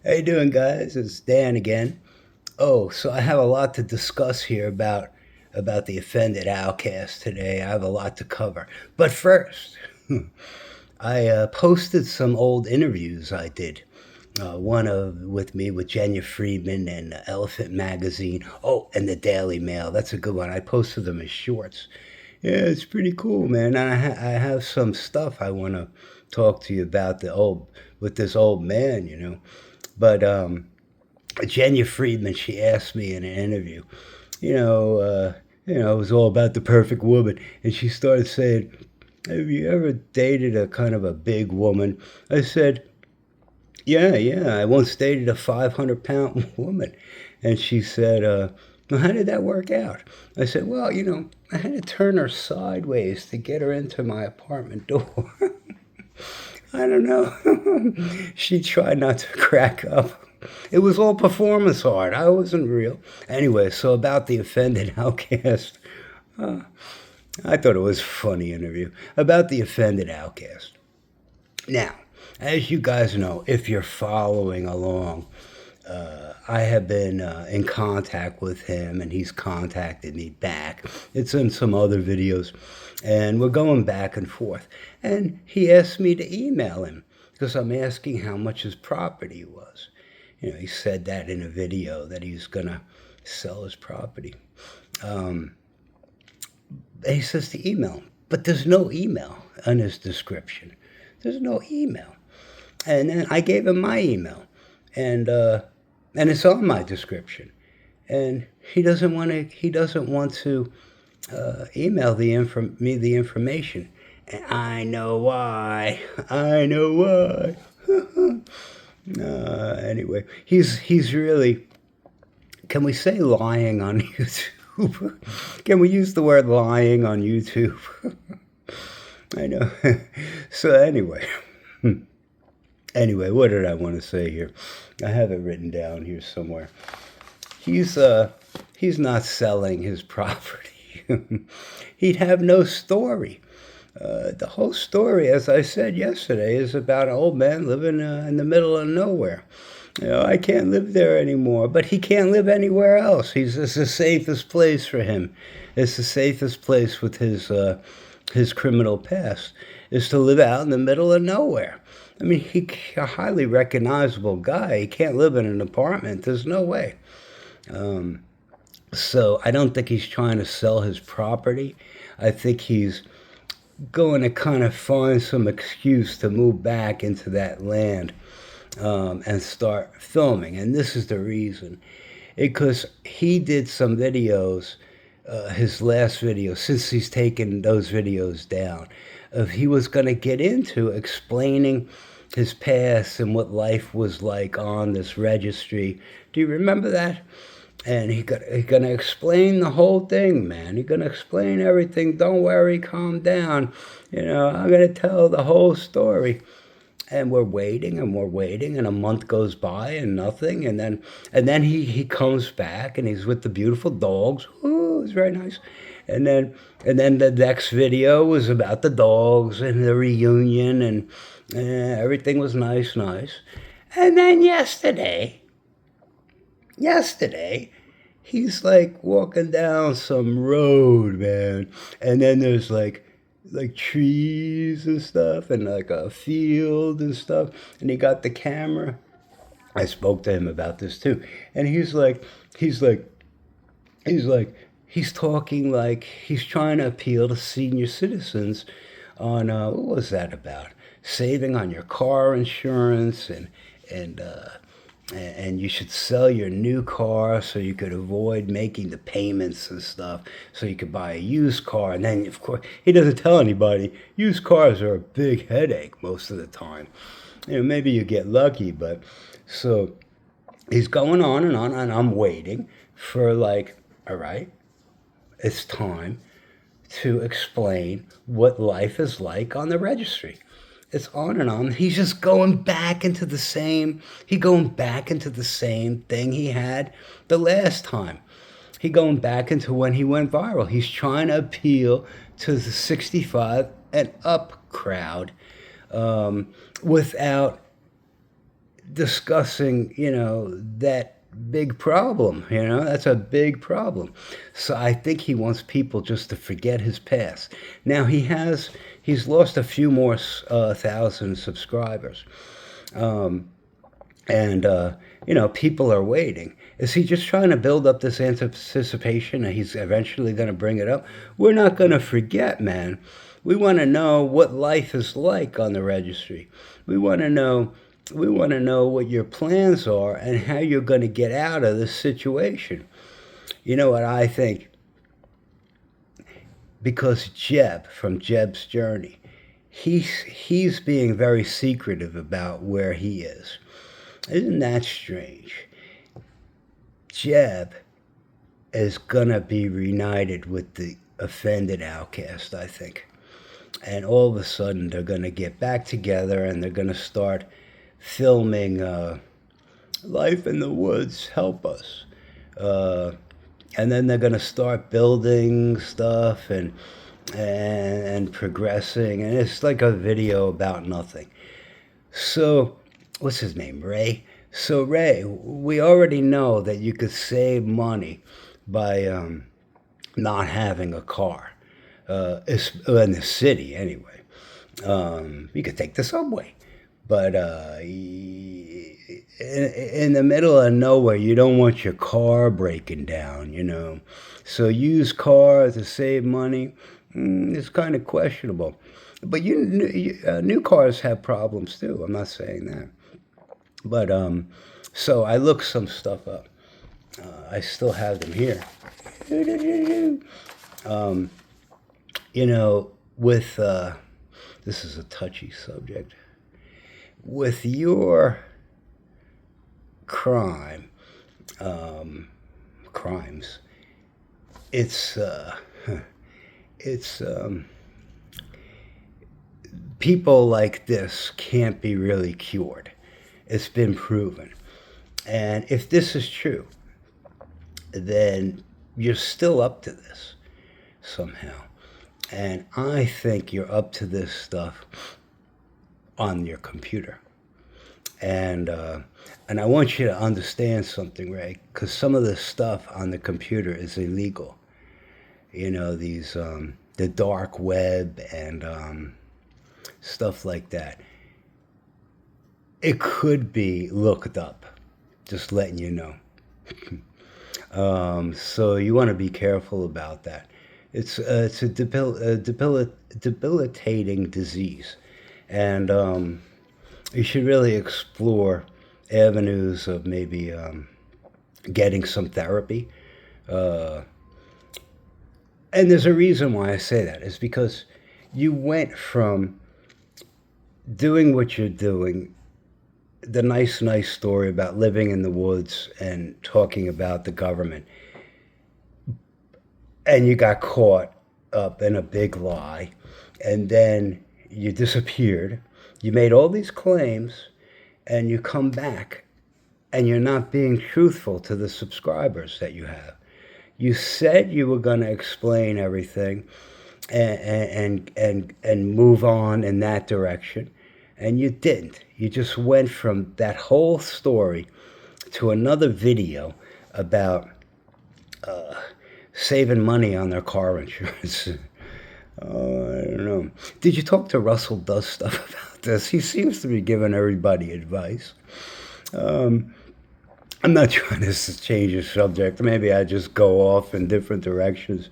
How you doing, guys? It's Dan again. Oh, so I have a lot to discuss here about the offended Outcast today. I have a lot to cover. But first, I posted some old interviews I did. One of with me with Jenya Friedman and Elephant Magazine. Oh, and the Daily Mail. That's a good one. I posted them as shorts. Yeah, it's pretty cool, man. I have some stuff I want to talk to you about the old with this old man, you know. But Jenya Friedman, she asked me in an interview, you know, uh, it was all about the perfect woman, and she started saying, "Have you ever dated a kind of a big woman?" I said, "Yeah, yeah. I once dated a 500-pound woman," and she said, "Well, how did that work out?" I said, "Well, I had to turn her sideways to get her into my apartment door." I don't know. She tried not to crack up. It was all performance art. I wasn't real. Anyway, so about the offended outcast. Uh, I thought it was a funny interview. About the offended outcast. Now, as you guys know, if you're following along, I have been in contact with him, and he's contacted me back. It's in some other videos, and we're going back and forth. And he asked me to email him because I'm asking how much his property was. He said that in a video that he's going to sell his property. Um, he says to email him, but there's no email on his description. There's no email. And then I gave him my email, and it's on my description. And he doesn't want to. He doesn't want to email me the information. And I know why. I know why. Anyway, he's really. Can we say lying on YouTube? Can we use the word lying on YouTube? I know. So anyway. Anyway, what did I want to say here? I have it written down here somewhere. He's not selling his property. He'd have no story. The whole story, as I said yesterday, is about an old man living in the middle of nowhere. I can't live there anymore, but he can't live anywhere else. It's the safest place for him. It's the safest place with his criminal past is to live out in the middle of nowhere. I mean, he's a highly recognizable guy. He can't live in an apartment. There's no way. So I don't think he's trying to sell his property. I think he's going to kind of find some excuse to move back into that land and start filming. And this is the reason. Because he did some videos, his last video, since he's taken those videos down, of he was going to get into explaining his past and what life was like on this registry. Do you remember that? And he's going to explain the whole thing, man. He's going to explain everything. Don't worry, calm down. I'm going to tell the whole story. And we're waiting and we're waiting, and a month goes by and nothing. And then he comes back, and he's with the beautiful dogs. Ooh, it's very nice. And then the next video was about the dogs and the reunion, and everything was nice. And then yesterday, he's like walking down some road, man, and then there's like trees and stuff, and like a field and stuff, and he got the camera. I spoke to him about this too, and he's like he's like he's talking like he's trying to appeal to senior citizens on what was that about? Saving on your car insurance, and and you should sell your new car so you could avoid making the payments and stuff, so you could buy a used car. And then, of course, he doesn't tell anybody used cars are a big headache most of the time. Maybe you get lucky, but so he's going on, and I'm waiting for, like, all right, it's time to explain what life is like on the registry. It's on and on. He's just going back into the same. He going back into the same thing he had the last time. He going back into when he went viral. He's trying to appeal to the 65 and up crowd, without discussing, that big problem. That's a big problem. So I think he wants people just to forget his past. Now he's lost a few more thousand subscribers, um, and people are waiting. Is he just trying to build up this anticipation that he's eventually going to bring it up? We're not going to forget, man. We want to know what life is like on the registry. We want to know. We want to know what your plans are and how you're going to get out of this situation. You know what I think? Because Jeb from Jeb's Journey, he's being very secretive about where he is. Isn't that strange? Jeb is gonna be reunited with the offended Outcast, I think. And all of a sudden, they're gonna get back together and they're gonna start filming Life in the Woods, Help Us. Uh, and then they're gonna start building stuff and progressing, and it's like a video about nothing. So, what's his name? Ray. So Ray, we already know that you could save money by not having a car, in the city anyway. You could take the subway, but in the middle of nowhere, you don't want your car breaking down. So use car to save money. It's kind of questionable. But new cars have problems too. I'm not saying that. But so I looked some stuff up. I still have them here. Um, with this is a touchy subject. With your um, crimes, it's it's people like this can't be really cured. It's been proven. And if this is true, then you're still up to this somehow. And I think you're up to this stuff on your computer. And I want you to understand something, Ray, because some of this stuff on the computer is illegal. These the dark web and stuff like that. It could be looked up. Just letting you know. So you want to be careful about that. It's a debilitating disease, and you should really explore avenues of maybe getting some therapy. Uh, and there's a reason why I say that. Is because you went from doing what you're doing, the nice story about living in the woods and talking about the government, and you got caught up in a big lie, and then you disappeared. You made all these claims, and you come back, and you're not being truthful to the subscribers that you have. You said you were going to explain everything and move on in that direction, and you didn't. You just went from that whole story to another video about saving money on their car insurance. I don't know. Did you talk to Russell Does Stuff about this? He seems to be giving everybody advice. I'm not trying to change the subject. Maybe I just go off in different directions.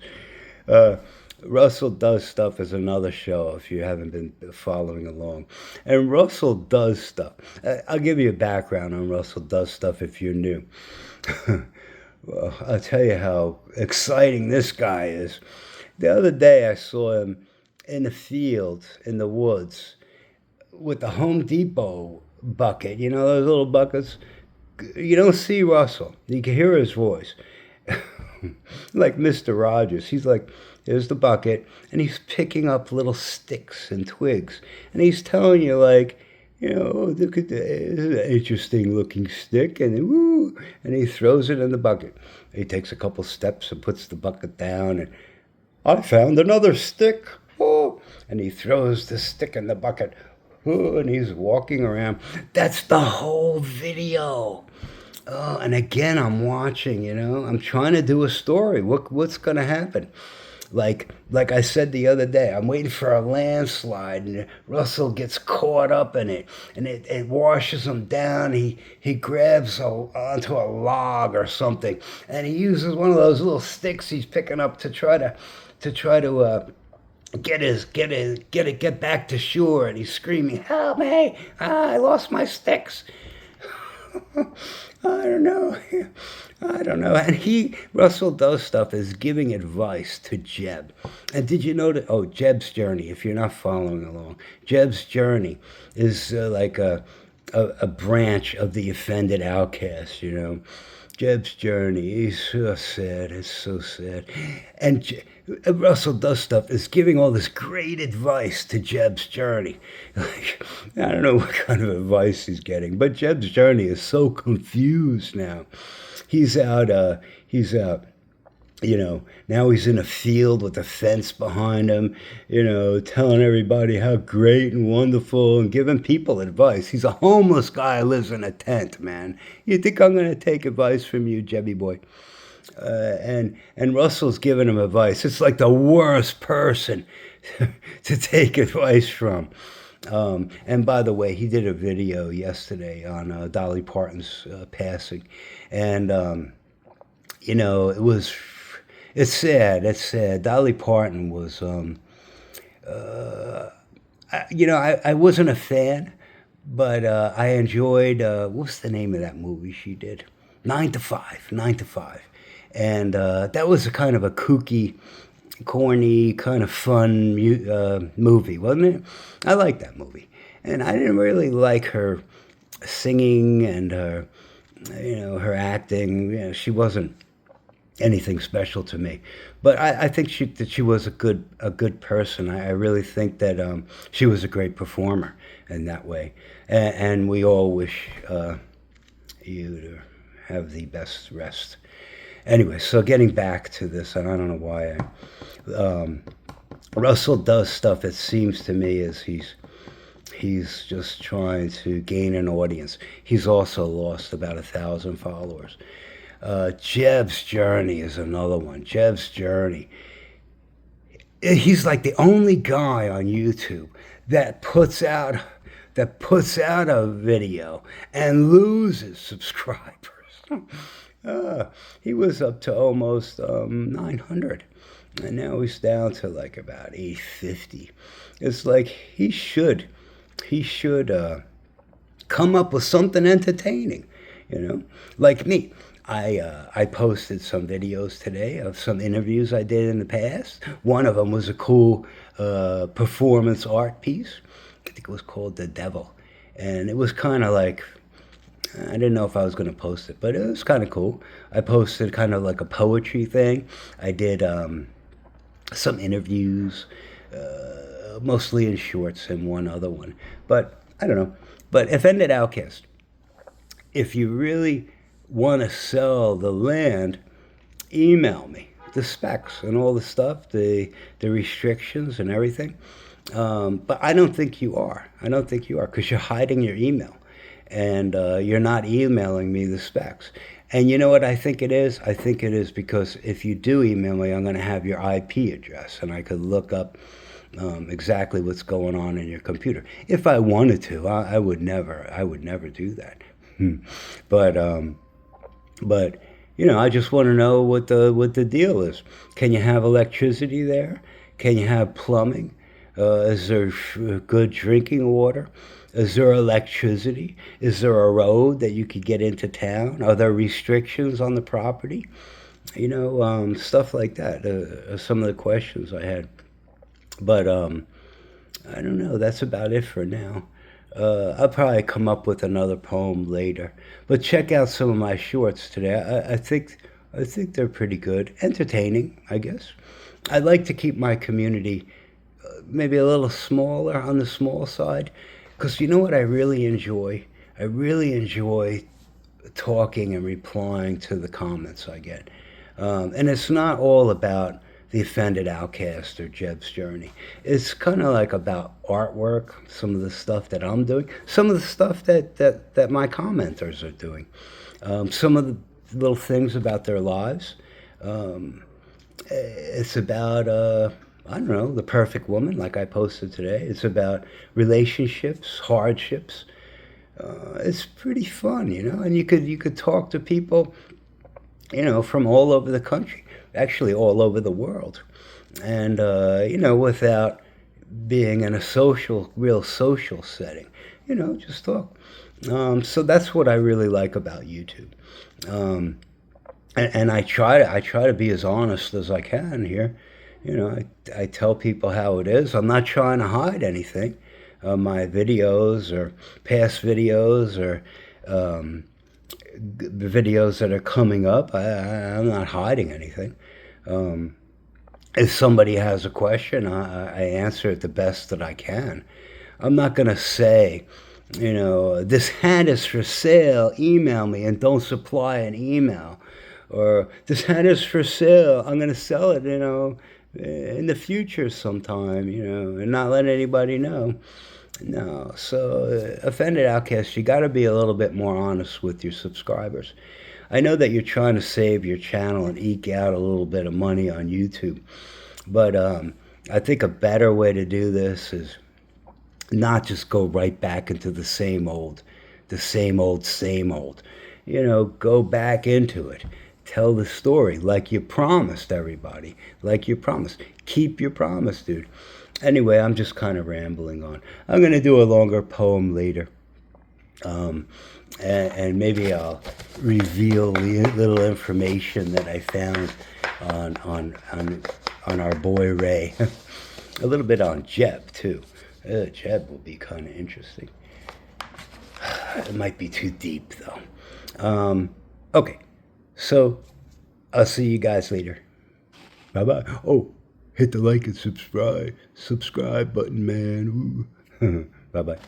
Uh, Russell Does Stuff is another show if you haven't been following along. And Russell Does Stuff. I'll give you a background on Russell Does Stuff if you're new. Well, I'll tell you how exciting this guy is. The other day I saw him in the field, in the woods, with the Home Depot bucket. You know those little buckets? You don't see Russell. You can hear his voice. Like Mr. Rogers. He's like, here's the bucket, and he's picking up little sticks and twigs. And he's telling you, like, "Oh, look at that interesting looking stick," and woo, and he throws it in the bucket. He takes a couple steps and puts the bucket down, and I found another stick. Oh, and he throws the stick in the bucket. Oh, and he's walking around. That's the whole video. Oh, and again, I'm watching. I'm trying to do a story. What's gonna happen? Like I said the other day, I'm waiting for a landslide, and Russell gets caught up in it, and it washes him down. He grabs onto a log or something, and he uses one of those little sticks he's picking up to try to get back to shore, and he's screaming, "Help me! I lost my sticks." I don't know. I don't know. And Russell does stuff is giving advice to Jeb. And did you know that? Oh, Jeb's Journey, if you're not following along, Jeb's Journey is like a branch of the offended outcast. Jeb's Journey. He's so sad. It's so sad. And Russell does stuff is giving all this great advice to Jeb's Journey. Like, I don't know what kind of advice he's getting, but Jeb's Journey is so confused now. He's out. He's out. Now he's in a field with a fence behind him, telling everybody how great and wonderful and giving people advice. He's a homeless guy who lives in a tent, man. You think I'm going to take advice from you, Jebby boy? And Russell's giving him advice. It's like the worst person to take advice from. And by the way, he did a video yesterday on Dolly Parton's passing, and it's sad. It's sad. Dolly Parton was, I wasn't a fan, but I enjoyed. What's the name of that movie she did? 9 to 5. 9 to 5. And that was a kind of a kooky, corny, kind of fun movie, wasn't it? I liked that movie. And I didn't really like her singing and her acting. She wasn't anything special to me. But I think that she was a good person. I really think that she was a great performer in that way. And we all wish you to have the best rest. Anyway, so getting back to this, and I don't know why Russell does stuff, it seems to me, as he's just trying to gain an audience. He's also lost about 1,000 followers. Jeb's Journey is another one. Jeb's Journey. He's like the only guy on YouTube that puts out a video and loses subscribers. He was up to almost 900, and now he's down to like about 850. It's like he should come up with something entertaining, like me. I posted some videos today of some interviews I did in the past. One of them was a cool performance art piece. I think it was called The Devil, and it was kind of like, I didn't know if I was going to post it, but it was kind of cool. I posted kind of like a poetry thing. I did some interviews, mostly in shorts, and one other one. But I don't know. But Offended Outcast, if you really want to sell the land, email me the specs and all the stuff, the restrictions and everything. But I don't think you are. I don't think you are, because you're hiding your email. And you're not emailing me the specs. And you know what I think it is? I think it is because if you do email me, I'm going to have your IP address, and I could look up exactly what's going on in your computer. If I wanted to, I would never do that. But I just want to know what the deal is. Can you have electricity there? Can you have plumbing? Is there good drinking water? Is there electricity? Is there a road that you could get into town? Are there restrictions on the property? Stuff like that. Are some of the questions I had. But I don't know. That's about it for now. I'll probably come up with another poem later. But check out some of my shorts today. I think they're pretty good, entertaining, I guess. I like to keep my community maybe a little smaller, on the small side, because you know what I really enjoy? I really enjoy talking and replying to the comments I get. And it's not all about The Offended Outcast or Jeb's Journey. It's kind of like about artwork, some of the stuff that I'm doing, some of the stuff that my commenters are doing, some of the little things about their lives. Um, it's about, I don't know, the perfect woman, like I posted today. It's about relationships, hardships. It's pretty fun, and you could talk to people, from all over the country, actually all over the world, and without being in a real social setting, just talk. So that's what I really like about YouTube. Um, and I try to be as honest as I can here. I tell people how it is. I'm not trying to hide anything. My videos or past videos or um, the videos that are coming up, I'm not hiding anything. Um, if somebody has a question, I answer it the best that I can. I'm not going to say, this hat is for sale, email me, and don't supply an email. Or this hat is for sale, I'm going to sell it, in the future sometime, and not let anybody know. No, so Offended Outcast, you got to be a little bit more honest with your subscribers. I know that you're trying to save your channel and eke out a little bit of money on YouTube, but I think a better way to do this is not just go right back into the same old, same old. Go back into it. Tell the story like you promised everybody, like you promised. Keep your promise, dude. Anyway, I'm just kind of rambling on. I'm going to do a longer poem later. Um, and maybe I'll reveal the little information that I found on our boy Ray. A little bit on Jeb, too. Jeb will be kind of interesting. It might be too deep, though. Okay, so I'll see you guys later. Bye-bye. Oh, hit the like and subscribe button, man. Bye-bye.